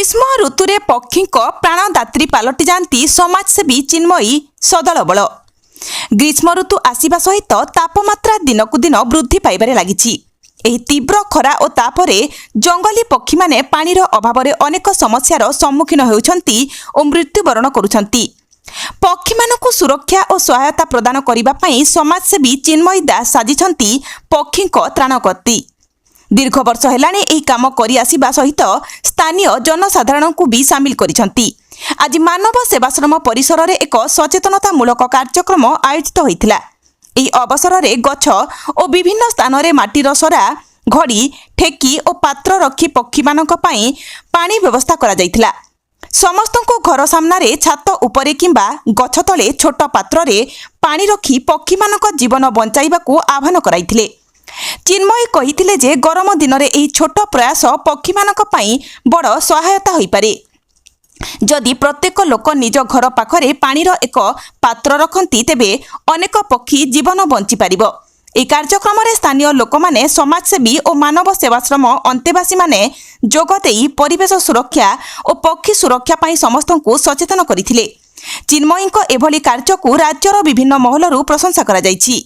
ग्रीष्म ऋतुरे पक्षी प्राणदात्री पलटि जाती समाजसेवी चिन्मयी सदलबल। ग्रीष्म ऋतु आसवा सहित तापमात्रा दिनकु दिन वृद्धि पाइबारे लागिछि। एही तीव्र खरा और तापरे जंगली पक्षी माने पानीर अभाव अनेक समस्यार सम्मुखीन हेउछन्ति और मृत्युवरण करुछन्ति। पक्षी मानकु सुरक्षा और सहायता प्रदान करिबा पई समाजसेवी चिन्मयी दास साजिछन्ति पक्षी त्राणकर्ती। दीर्घ वर्ष हेलाणी एही काम करि आसिबा सहित स्थानीय जनसाधारण को भी सामिल करिसंती। आज मानव सेवाश्रम परिसर रे एक सचेतनतामूलक कार्यक्रम आयोजित होइथिला। एही अवसर रे गछ और विभिन्न स्थान रे माटीर सरा घड़ी ठेकी और पात्र रखी पक्षी मानक पई पानी व्यवस्था करा जाइथिला। समस्तको घर सामना रे छात उपरे किंबा गछ तले छोट पात्र रे पानी रखी पक्षी मानक जीवन बंचाइबाकू आह्वान कराइथिले। चिन्मयी कहिथिले जे गरम दिन रे एही छोट प्रयास पक्षी मानक पई बड़ सहायता होई पारे। जदि प्रत्येक लोक निज घर पाखरे पानीर एक पात्र रखती तेबे अनेक पक्षी जीवन बंची पारिबो। ए कार्यक्रम रे स्थानीय लोक माने समाजसेवी और मानव सेवाश्रम अंतेवासी माने जोग देई परिवेश सुरक्षा और पक्षी सुरक्षा पई समस्तंकु सचेतन करिथिले। चिन्मयीको एभली कार्यकु राज्यर विभिन्न महलरु प्रशंसा करा जायछि।